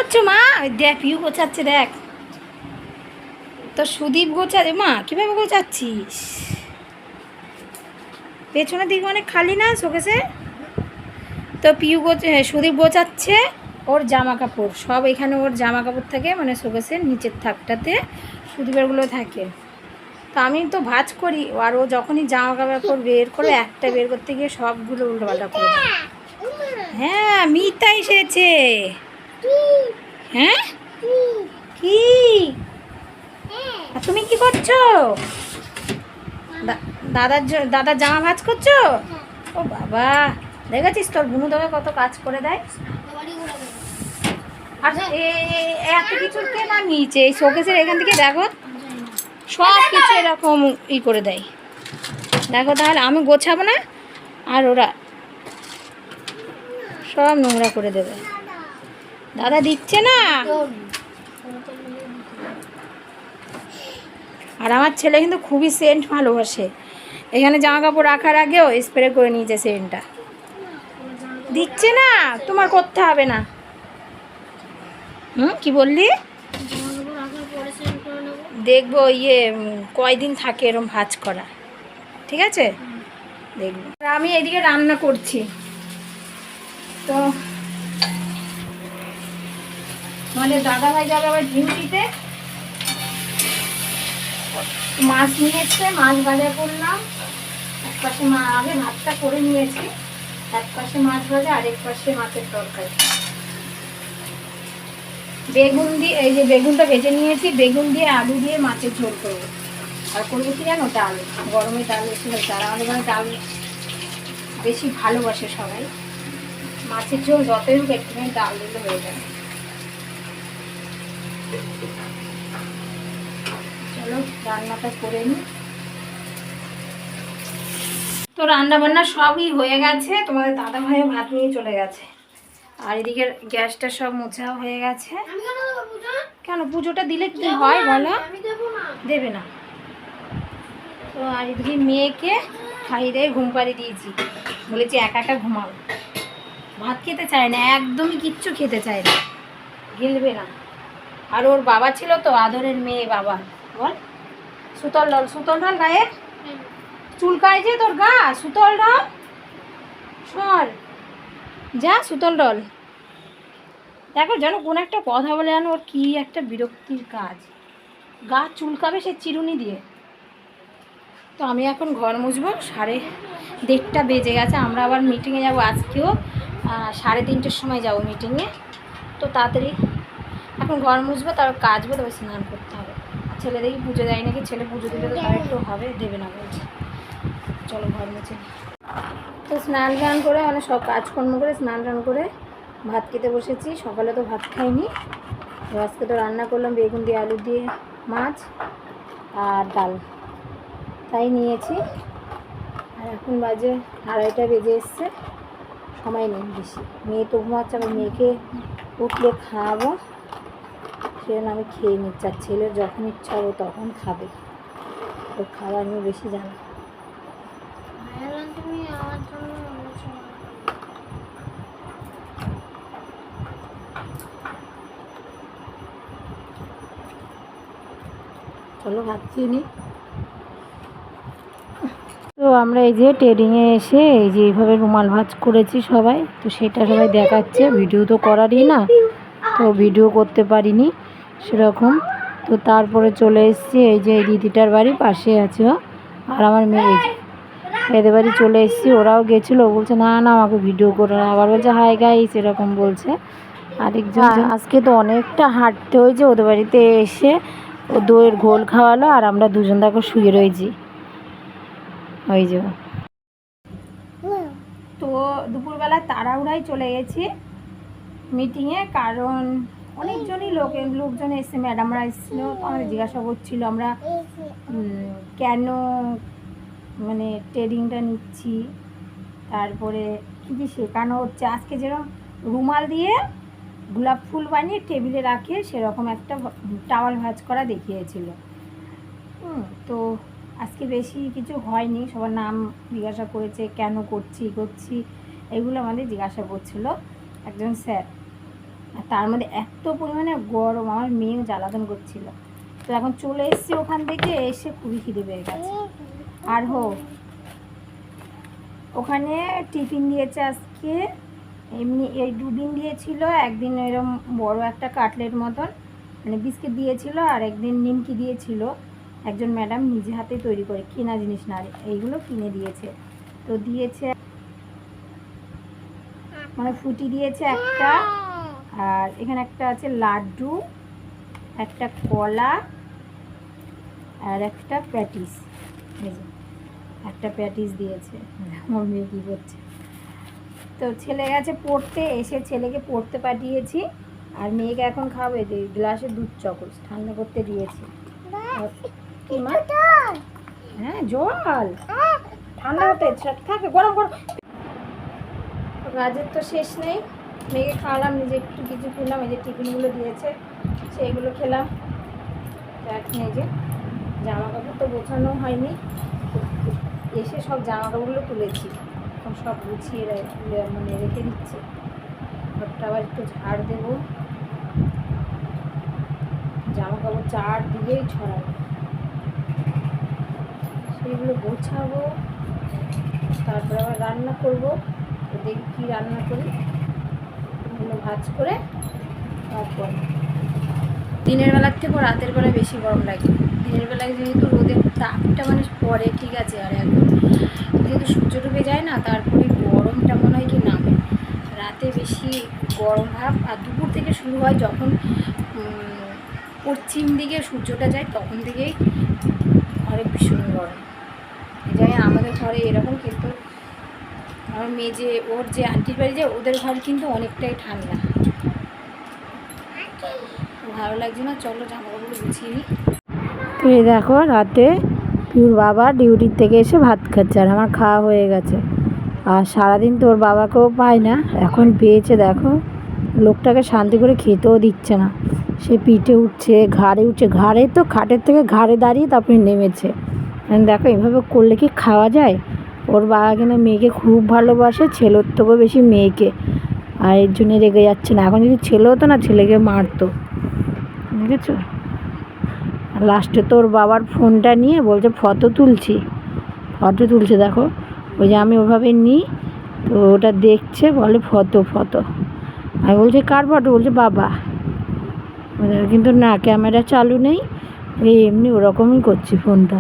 করছো মা? ওই দেখ পিউ গোছাচ্ছে, দেখ তো সুদীপ গোছাচ্ছে। মা কীভাবে গোছাচ্ছিস? পেছনের দিকে অনেক খালি না শোকেসে? তো পিউ সুদীপ গোছাচ্ছে ওর জামা কাপড় সব। এখানে ওর জামা কাপড় থাকে, মানে শোকেসের নিচের থাকটাতে সুদীপেরগুলো থাকে। তো আমি তো ভাঁজ করি, আর ও যখনই জামা কাপড় বের করে একটা বের করতে গিয়ে সবগুলো উল্টোপাল্টা করে দেয়। হ্যাঁ মিতা এসেছে। হ্যাঁ কি? আর তুমি কি করছো? দাদার জামা ভাঁজ করছো? ও বাবা, দেখেছিস তোর বুনু তোকে কত কাজ করে দেয়। আর এত কিছুর কে নামিয়েছে এই শোকেসের এখান থেকে? দেখো সব কিছু এরকম ই করে দেয়। দেখো তাহলে আমি গোছাবো না আর ওরা সব নোংরা করে দেবে। দাদা দিচ্ছে না। আর আমার ছেলে কিন্তু খুবই সেন্ট ভালোবাসে। এখানে জামা কাপড় রাখার আগেও স্প্রে করে নিয়েছে সেন্টটা। দিচ্ছে না, তোমার করতে হবে না। কি বললি? দেখবো কয়দিন থাকে এরম ভাঁজ করা, ঠিক আছে দেখবো। আমি এদিকে রান্না করছি। তো মানে দাদা ভাই যাবে আবার ডিউটিতে, মাছ নিয়ে এসছে, মাছ ভাজা করলাম। এক পাশে আগে ভাতটা করে নিয়েছি, এক পাশে মাছ ভাজা আর এক পাশে মাছের তরকারি। বেগুন দিয়ে, এই যে বেগুনটা ভেজে নিয়েছি, বেগুন দিয়ে আলু দিয়ে মাছের ঝোল করবো। আর করবো কি জানো, ডাল। গরমে ডাল বেশি হয়, তারা আমাদের মানে ডাল বেশি ভালোবাসে সবাই। মাছের ঝোল যতই হোক একটুখানি ডাল দিলে হয়ে যাবে। চলো রান্নাটা করে নিই। তো রান্না বান্না সবই হয়ে গেছে, তোমাদের দাদা ভাইও ভাত নিয়ে চলে গেছে। আর এদিকে গ্যাসটা সব মোছাও হয়ে গেছে। কেন পুজোটা দিলে কি হয় বলো? দেবে না তো। আর এদিকে মেয়েকে খাইয়ে দিয়ে ঘুম পাড়িয়ে দিয়েছি, বলেছি একা একা ঘুমাও। ভাত খেতে চায় না, একদমই কিচ্ছু খেতে চায় না, গিলবে না। আর ওর বাবা ছিল তো আদরের মেয়ে, বাবা বল সুতল ডল, সুতল ডল গায়ে চুলকায় যে তোর গা, সুতল ডল সর যা, সুতল ডল। দেখো যেন কোন একটা কথা বলে যেন ওর কি একটা বিরক্তির কাজ, গা চুলকাবে সে চিরুনি দিয়ে। তো আমি এখন ঘর মুছবো, 1:30 বেজে গেছে। আমরা আবার মিটিংয়ে যাব আজকেও, 3:30টার সময় যাব মিটিংয়ে। তো তাড়াতাড়ি এখন ঘর মুছবো, তারপর কাচবো, তবে স্নান করতে হবে। আর ছেলে দেখি পুজো দেয় নাকি, ছেলে পুজো দিলে তো তার একটু হবে, দেবে না বলছে। চলো ঘর মুছে। তো স্নান টান করে মানে সব কাজকর্ম করে স্নান টান করে ভাত খেতে বসেছি। সকালে তো ভাত খাইনি, আজকে তো রান্না করলাম বেগুন দিয়ে আলু দিয়ে মাছ আর ডাল, তাই নিয়েছি। আর এখন বাজে 2:30 বেজে এসছে, সময় নেই বেশি। মেয়ে তো ঘুমাচ্ছে, আবার মেয়েকে উঠলে খাওয়াবো, সেজন্য আমি খেয়ে নিচ্ছি। আর ছেলের যখন ইচ্ছা হবে তখন খাবে, ওর খাবার নিয়ে বেশি জানা। চলো ভাত খেয়ে নিই। তো আমরা এই যে ট্রেডিংয়ে এসে এই যে এইভাবে রুমাল ভাঁজ করেছি সবাই, তো সেটা সবাই দেখাচ্ছে। ভিডিও তো করারই না, তো ভিডিও করতে পারিনি সেরকম। তো তারপরে চলে এসেছি এই যে এই দিদিটার বাড়ি পাশে আছে, আর আমার মেয়ে এদের বাড়ি চলে এসেছি। ওরাও গেছিলো, বলছে না না আমাকে ভিডিও করে না, আবার বলছে হাই গাইস এরকম বলছে। আরেকজন আজকে তো অনেকটা হাঁটতে হয়েছে, ওদের বাড়িতে এসে ও দইয়ের ঘোল খাওয়ালো, আর আমরা দুজন দেখো শুয়ে রয়েছি ওই যে। তো দুপুরবেলা তাড়াহুড়াই চলে গেছি মিটিংয়ে, কারণ অনেকজনই লোকজন এসছে, ম্যাডামরা এসেছিলো। তো আমাদের জিজ্ঞাসা করছিলো আমরা কেন মানে ট্রেডিংটা নিচ্ছি, তারপরে কী কী শেখানো হচ্ছে। আজকে যেরকম রুমাল দিয়ে গোলাপ ফুল বানিয়ে টেবিলে রাখে সেরকম একটা টাওয়াল ভাঁজ করা দেখিয়েছিল। তো আজকে বেশি কিছু হয়নি, সবার নাম জিজ্ঞাসা করেছে, কেন করছি এগুলো আমাদের জিজ্ঞাসা করছিল একজন স্যার। আর তার মধ্যে এত পরিমাণে গরম, আমার মেয়েও জ্বালাতন করছিল। তো এখন চলে এসেছি ওখান থেকে, এসে খুবই খিদে পেয়ে গেছে। আর ওখানে টিফিন দিয়েছে আজকে, এমনি এই 2 দিন দিয়েছিল। একদিন এরকম বড় একটা কাটলেট মতন মানে বিস্কিট দিয়েছিল, আর একদিন নিমকি দিয়েছিল। একজন ম্যাডাম নিজে হাতে তৈরি করে, কেনা জিনিস না, এইগুলো কিনে দিয়েছে। তো দিয়েছে মানে ফুটি দিয়েছে একটা, আর এখানে একটা আছে লাড্ডু, একটা কলা, আর একটা প্যাটিস। এই যে একটা প্যাটিস দিয়েছে। আমার মেয়ে কী করছে, তো ছেলে গেছে পড়তে, এসে ছেলেকে পড়তে পাঠিয়েছি। আর মেয়েকে এখন খাবে, গ্লাসে দুধ চকোস ঠান্ডা করতে দিয়েছি। কি মা? হ্যাঁ জল ঠান্ডা হতে থাকে, গরম গরম। কাজের তো শেষ নেই। মেয়েকে খাওয়ালাম, নিজে একটু কিছু খেলাম। এই যে টিফিনগুলো দিয়েছে সেইগুলো খেলাম। এখন এই যে জামা কাপড় তো গোছানো হয়নি, এসে সব জামা কাপড়গুলো তুলেছি, এখন সব গুছিয়ে মানে রেখে দিচ্ছি। ঘরটা আবার একটু ঝাড় দেবো, জামা কাপড় চারদিকেই ছড়াবো, সেইগুলো গোছাবো। তারপরে আবার রান্না করবো, তো দেখি কী রান্না করি। এগুলো ভাজ করে তারপর দিনের বেলার থেকেও রাতের বেলায় বেশি গরম লাগে। দিনের বেলায় যেহেতু রোদের তাপটা মানে পড়ে ঠিক আছে, আর এখন যেহেতু সূর্য ডুবে যায় না, তারপরে গরমটা মনে হয় কি নামে রাতে বেশি গরম ভাব। আর দুপুর থেকে শুরু হয়, যখন পশ্চিম দিকে সূর্যটা যায় তখন থেকেই ঘরে ভীষণ গরম। যাই আমাদের ঘরে এরকম, কিন্তু আমার মেয়ে যে ওর যে আন্টির বাড়ি যায়, ওদের ঘর কিন্তু অনেকটাই ঠান্ডা। ভালো লাগছে না, চলো জামাকাপড় গুছিয়ে নিই। তো এই দেখো রাতে পিউর বাবা ডিউটির থেকে এসে ভাত খাচ্ছে, আর আমার খাওয়া হয়ে গেছে। আর সারাদিন তোর বাবাকেও পায় না, এখন পেয়েছে। দেখো লোকটাকে শান্তি করে খেতেও দিচ্ছে না, সে পিঠে উঠছে, ঘাড়ে উঠছে, ঘাড়ে তো খাটের থেকে ঘাড়ে দাঁড়িয়ে তারপরে নেমেছে। দেখো এভাবে করলে কি খাওয়া যায়? ওর বাবা কিনা মেয়েকে খুব ভালোবাসে, ছেলের থেকেও বেশি মেয়েকে, আর এর জন্যে রেগে যাচ্ছে না। এখন যদি ছেলে হতো না, ছেলেকে মারতো, দেখেছো? লাস্টে তোর বাবার ফোনটা নিয়ে বলছে ফটো তুলছে। দেখো ওই যে আমি ওভাবে নিই, তো ওটা দেখছে, বলে ফটো। আমি বলছি কার ফটো? বলছে বাবা। কিন্তু না, ক্যামেরা চালু নেই, এই এমনি ওরকমই করছি ফোনটা।